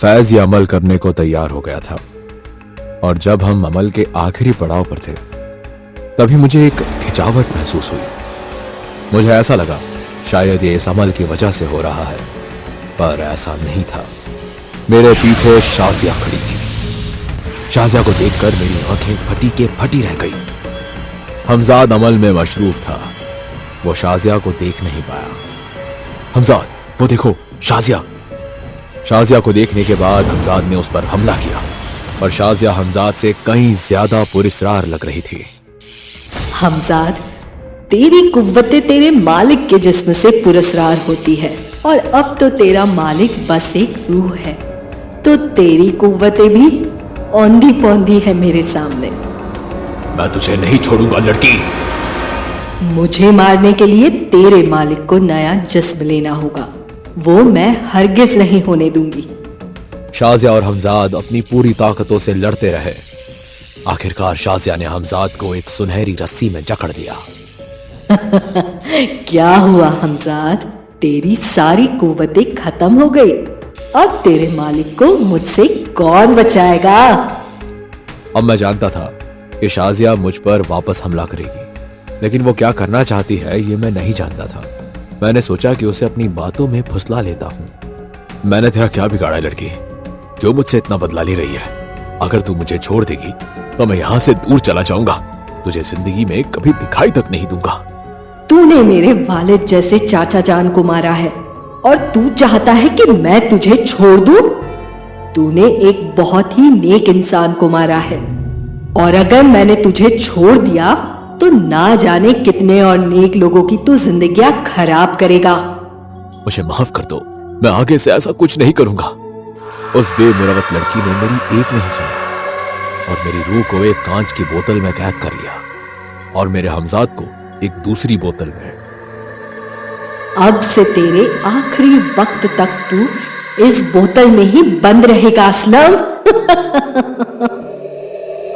फैज ये अमल करने को तैयार हो गया था और जब हम अमल के आखिरी पड़ाव पर थे तभी मुझे एक खिंचावट महसूस हुई। मुझे ऐसा लगा शायद ये इस अमल की वजह से हो रहा है, पर ऐसा नहीं था। मेरे पीछे शाजिया खड़ी थी। शाजिया को देखकर मेरी आंखें फटी के फटी रह गई। हमजाद अमल में मशरूफ था। वो शाजिया को देख नहीं पाया। हमजाद, वो देखो शाजिया। शाजिया को देखने के बाद हमजाद ने उस पर हमला किया और शाजिया हमजाद से कहीं ज्यादा पुरस्रार लग रही थी। हमजाद, तेरी कुव्वतें तेरे मालिक के जिस्म से पुरस्रार होती है और अब तो तेरा मालिक बस एक रूह है, तो तेरी कुव्वतें भी औंधी पौंधी है मेरे सामने। मैं तुझे नहीं छोड़ूंगा लड़की। मुझे मारने के लिए तेरे मालिक को नया जिस्म लेना होगा, वो मैं हरगिज नहीं होने दूंगी। शाजिया और हमजाद अपनी पूरी ताकतों से लड़ते रहे। आखिरकार शाजिया ने हमजाद को एक सुनहरी रस्सी में जकड़ दिया। क्या हुआ हमजाद, तेरी सारी कुव्वतें खत्म हो गई। अब तेरे मालिक को मुझसे कौन बचाएगा? अब मैं जानता था कि शाजिया मुझ पर वापस हमला करेगी, लेकिन वो क्या करना चाहती है ये मैं नहीं जानता था। मैंने सोचा कि उसे अपनी बातों में फुसला लेता हूँ। मैंने तेरा क्या बिगाड़ा है लड़की, जो मुझसे इतना बदला ले रही है? अगर तू मुझे छोड़ देगी तो मैं यहाँ से दूर चला जाऊंगा। तुझे जिंदगी में कभी दिखाई तक नहीं दूंगा। तूने मेरे वालिद जैसे चाचा जान को मारा है और तू चाहता है कि मैं तुझे छोड़ दूं? तूने एक बहुत ही नेक इंसान को मारा है और अगर मैंने तुझे छोड़ दिया तो ना जाने कितने और नेक लोगों की तू जिंदगियां खराब करेगा। मुझे माफ कर दो, मैं आगे से ऐसा कुछ नहीं करूंगा। उस बेमुरवत लड़की ने मेरी एक नहीं सुनी और मेरी रूह को एक कांच की बोतल में कैद कर लिया और मेरे हमजाद को एक दूसरी बोतल में। अब से तेरे आखिरी वक्त तक तू इस बोतल में ही बंद रहेगा असलम।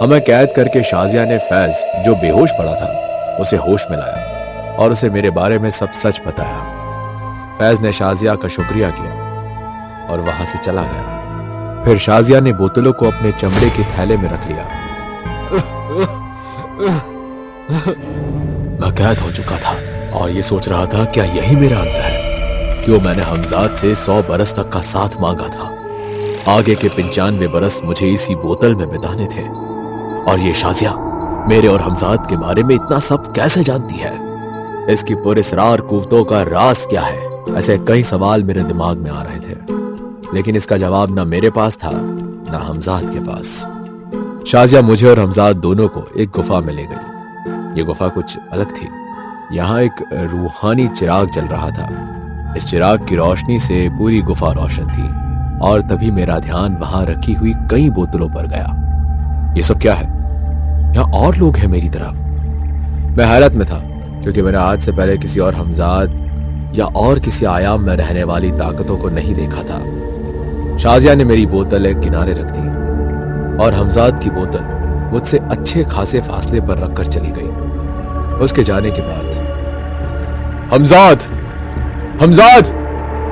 हमें कैद करके शाजिया ने फैज, जो बेहोश पड़ा था, उसे होश में लाया और उसे मेरे बारे में सब सच बताया। फैज ने शाजिया का शुक्रिया किया और वहां से चला गया। फिर शाजिया ने बोतलों को अपने चमड़े के थैले में रख लिया। मैं कैद हो चुका था और ये सोच रहा था क्या यही मेरा अंत है। क्यों मैंने हमजाद से 100 बरस तक का साथ मांगा था। आगे के 95 बरस मुझे इसी बोतल में बिताने थे और ये शाजिया मेरे और हमजाद के बारे में इतना सब कैसे जानती है? इसकी पुरस्रार कुव्वतों का राज क्या है? ऐसे कई सवाल मेरे दिमाग में आ रहे थे, लेकिन इसका जवाब ना मेरे पास था ना हमजाद के पास। शाजिया मुझे और हमजाद दोनों को एक गुफा में ले गई। ये गुफा कुछ अलग थी। यहाँ एक रूहानी चिराग जल रहा था। इस चिराग की रोशनी से पूरी गुफा रोशन थी और तभी मेरा ध्यान वहां रखी हुई कई बोतलों पर गया। ये सब क्या है? यहाँ और लोग हैं मेरी तरह। मैं हैरत में था क्योंकि मैंने आज से पहले किसी और हमजाद या और किसी आयाम में रहने वाली ताकतों को नहीं देखा था। शाजिया ने मेरी बोतल एक किनारे रख दी और हमजाद की बोतल मुझसे अच्छे खासे फासले पर रखकर चली गई। उसके जाने के बाद हमजाद, हमजाद,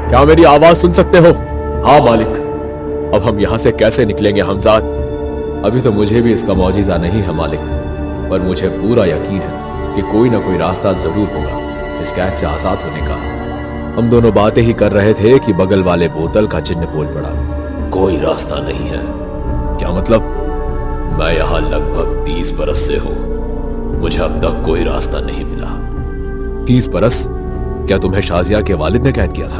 क्या मेरी आवाज सुन सकते हो? हाँ मालिक। अब हम यहां से कैसे निकलेंगे हमजाद? अभी तो मुझे भी इसका मौजिज़ा नहीं है मालिक, पर मुझे पूरा यकीन है कि कोई ना कोई रास्ता जरूर होगा इस कैद से आजाद होने का। हम दोनों बातें ही कर रहे थे कि बगल वाले बोतल का चिन्ह बोल पड़ा। कोई रास्ता नहीं है? क्या मतलब? मैं यहां लगभग 30 बरस से हूं, मुझे अब तक कोई रास्ता नहीं मिला। 30 बरस? क्या तुम्हें शाजिया के वालिद ने कैद किया था?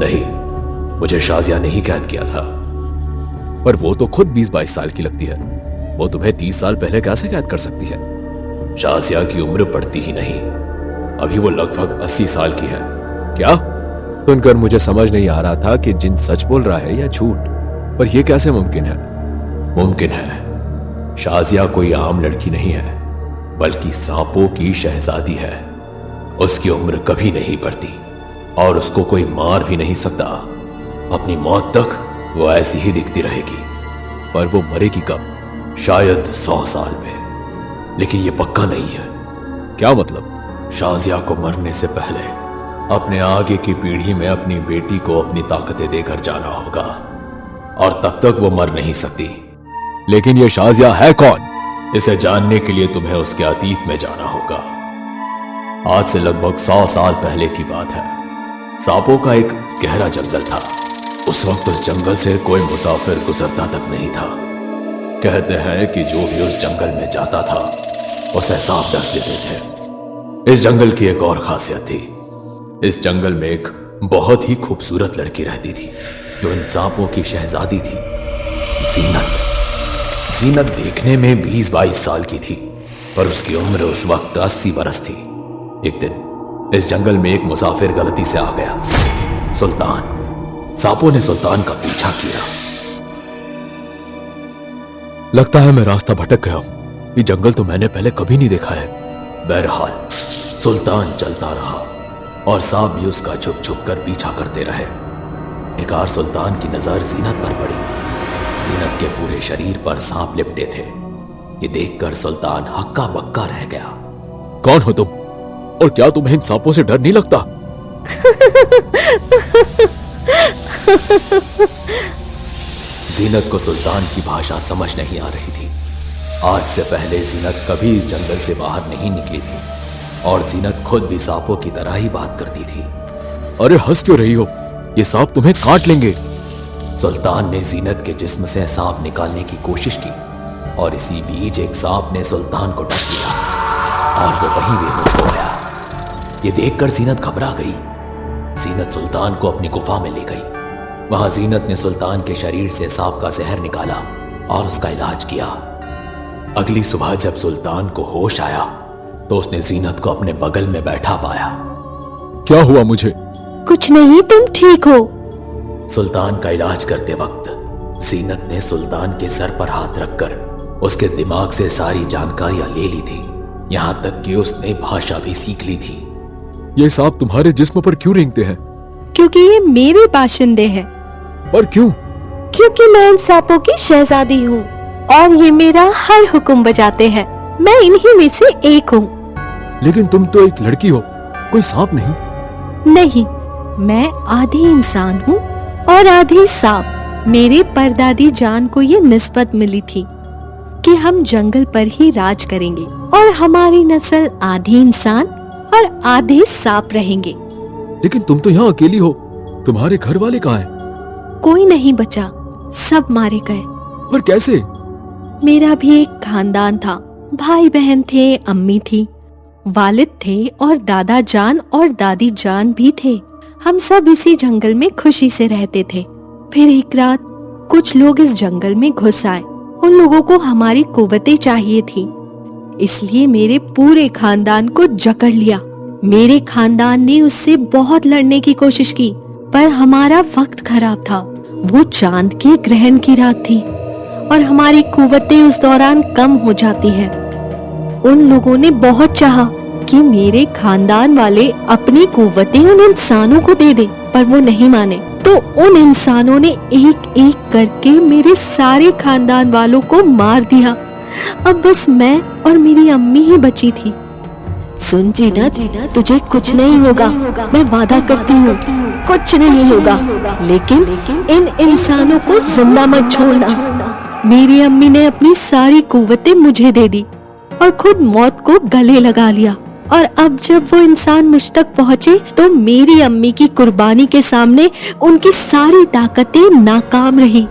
नहीं, मुझे शाजिया ने ही कैद किया था। पर वो तो खुद 20-22 साल की लगती है। वो तुम्हें 30 साल पहले कैसे कैद कर सकती है? शाजिया की उम्र बढ़ती ही नहीं, अभी वो लगभग 80 साल की है। क्या? सुनकर मुझे समझ नहीं आ रहा था कि जिन सच बोल रहा है या झूठ, पर यह कैसे मुमकिन है? मुमकिन है। शाजिया कोई आम लड़की नहीं है, बल्कि सांपों की शहजादी है। उसकी उम्र कभी नहीं बढ़ती और उसको कोई मार भी नहीं सकता। अपनी मौत तक वो ऐसी ही दिखती रहेगी। पर वो मरेगी कब? शायद 100 साल में, लेकिन ये पक्का नहीं है। क्या मतलब? शाजिया को मरने से पहले अपने आगे की पीढ़ी में अपनी बेटी को अपनी ताकतें देकर जाना होगा। और तब तक वो मर नहीं सकती। लेकिन ये शाजिया है कौन? इसे जानने के लिए तुम्हें उसके अतीत में जाना होगा। आज से लगभग 100 साल पहले की बात है। सांपों का एक गहरा जंगल था। उस वक्त उस जंगल से कोई मुसाफिर गुजरता तक नहीं था। कहते हैं कि जो भी उस जंगल में जाता था उसे सांप डस लेते थे। इस जंगल की एक और खासियत थी। इस जंगल में एक बहुत ही खूबसूरत लड़की रहती थी जो इन सांपों की शहजादी थी, जीनत। जीनत देखने में 20-22 साल की थी पर उसकी उम्र उस वक्त 80 बरस थी। एक दिन इस जंगल में एक मुसाफिर गलती से आ गया, सुल्तान। सांपों ने सुल्तान का पीछा किया। लगता है मैं रास्ता भटक गया हूं। ये जंगल तो मैंने पहले कभी नहीं देखा है। बहरहाल सुल्तान चलता रहा और सांप भी उसका छुप छुप कर पीछा करते रहे। एक बार सुल्तान की नजर जीनत पर पड़ी। जीनत के पूरे शरीर पर सांप लिपटे थे। ये देखकर सुल्तान हक्का बक्का रह गया। कौन हो तुम और क्या तुम्हें इन सांपों से डर नहीं लगता? जीनत को सुल्तान की भाषा समझ नहीं आ रही थी। आज से पहले जीनत कभी इस जंगल से बाहर नहीं निकली थी और जीनत खुद भी सांपों की तरह ही बात करती थी। अरे हंस क्यों रही हो? ये सांप तुम्हें काट लेंगे। सुल्तान ने जीनत के जिस्म से सांप निकालने की कोशिश की और इसी बीच एक सांप ने सुल्तान को डस लिया और वो वहीं बेहोश हो गया। ये देखकर जीनत घबरा गई। जीनत सुल्तान को अपनी गुफा में ले गई। वहां जीनत ने सुल्तान के शरीर से सांप का जहर निकाला और उसका इलाज किया। अगली सुबह जब सुल्तान को होश आया तो उसने जीनत को अपने बगल में बैठा पाया। क्या हुआ मुझे? कुछ नहीं, तुम ठीक हो। सुल्तान का इलाज करते वक्त जीनत ने सुल्तान के सर पर हाथ रखकर उसके दिमाग से सारी जानकारियां ले ली थी। यहां तक कि उसने भाषा भी सीख ली थी। ये सांप तुम्हारे जिस्म पर क्यों रेंगते हैं? क्योंकि ये मेरे बाशिंदे हैं। पर क्यों? क्योंकि मैं इन सांपों की शहजादी हूँ और ये मेरा हर हुक्म बजाते हैं। मैं इन्हीं में से एक हूँ। लेकिन तुम तो एक लड़की हो, कोई सांप नहीं। नहीं, मैं आधी इंसान हूँ और आधी सांप। मेरे परदादी जान को ये निस्बत मिली थी कि हम जंगल पर ही राज करेंगे और हमारी नस्ल आधी इंसान और आधे सांप रहेंगे। लेकिन तुम तो यहाँ अकेली हो। तुम्हारे घर वाले कहाँ हैं? कोई नहीं बचा, सब मारे गए। पर कैसे? मेरा भी एक खानदान था। भाई बहन थे, अम्मी थी, वालिद थे और दादा जान और दादी जान भी थे। हम सब इसी जंगल में खुशी से रहते थे। फिर एक रात कुछ लोग इस जंगल में घुस आए। उन लोगों को हमारी कुव्वतें चाहिए थी, इसलिए मेरे पूरे खानदान को जकड़ लिया। मेरे खानदान ने उससे बहुत लड़ने की कोशिश की पर हमारा वक्त खराब था। वो चांद के ग्रहण की रात थी और हमारी कुव्वतें उस दौरान कम हो जाती हैं। उन लोगों ने बहुत चाहा कि मेरे खानदान वाले अपनी कुव्वतें उन इंसानों को दे दे, पर वो नहीं माने। तो उन इंसानों ने एक एक करके मेरे सारे खानदान वालों को मार दिया। अब बस मैं और मेरी अम्मी ही बची थी। सुन जीनत, तुझे कुछ नहीं होगा, मैं वादा करती हूँ, कुछ नहीं होगा। लेकिन इन इंसानों को जिंदा मत छोड़ना। मेरी अम्मी ने अपनी सारी कुव्वतें मुझे दे दी और खुद मौत को गले लगा लिया। और अब जब वो इंसान मुझ तक पहुँचे तो मेरी अम्मी की कुर्बानी के सामने उनकी सारी ताकतें नाकाम रही।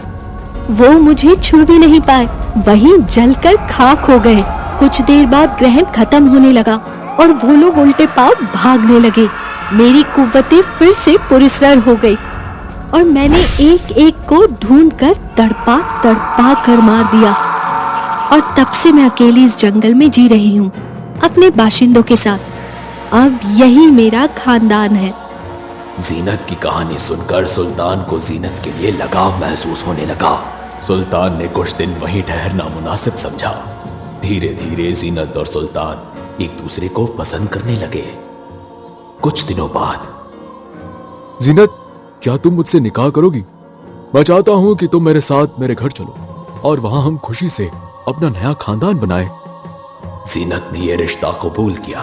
वो मुझे छू भी नहीं पाए, वहीं जलकर खाक हो गए। कुछ देर बाद ग्रहण खत्म होने लगा और वो लोग उल्टे पांव भागने लगे। मेरी कुव्वतें फिर से पुरस्कार हो गई और मैंने एक एक को ढूंढकर तड़पा तड़पा कर मार दिया। और तब से मैं अकेली इस जंगल में जी रही हूँ अपने बाशिंदों के साथ। अब यही मेरा खानदान है। जीनत की कहानी सुनकर सुल्तान को जीनत के लिए लगाव महसूस होने लगा। सुल्तान ने कुछ दिन वहीं ठहरना मुनासिब समझा। धीरे धीरे जीनत और सुल्तान एक दूसरे को पसंद करने लगे। कुछ दिनों बाद, जीनत, क्या तुम मुझसे निकाह करोगी? मैं चाहता हूं कि तुम मेरे साथ मेरे घर चलो और वहां हम खुशी से अपना नया खानदान बनाए। जीनत ने यह रिश्ता कबूल किया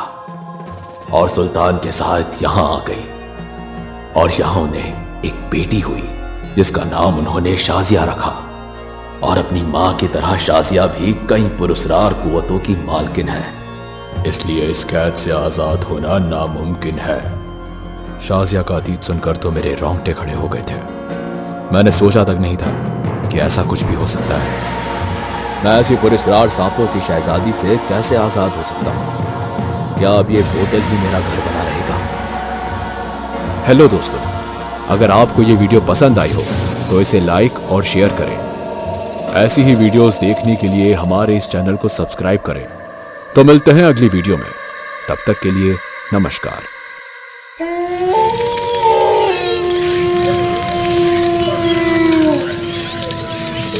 और सुल्तान के साथ यहां आ गई और यहां उन्हें एक बेटी हुई। जिसका नाम उन्होंने शाजिया रखा। और अपनी मां की तरह शाजिया भी कई पुरस्कार कुव्वतों की मालकिन है, इसलिए इस कैद से आजाद होना नामुमकिन है। शाजिया का अतीत सुनकर तो मेरे रोंगटे खड़े हो गए थे। मैंने सोचा तक नहीं था कि ऐसा कुछ भी हो सकता है। मैं ऐसी पुरस्कार सांपों की शहजादी से कैसे आजाद हो सकता हूं? क्या अब ये बोतल ही मेरा घर बना रहेगा? हेलो दोस्तों, अगर आपको ये वीडियो पसंद आई हो तो इसे लाइक और शेयर करें। ऐसी ही वीडियोस देखने के लिए हमारे इस चैनल को सब्सक्राइब करें। तो मिलते हैं अगली वीडियो में, तब तक के लिए नमस्कार।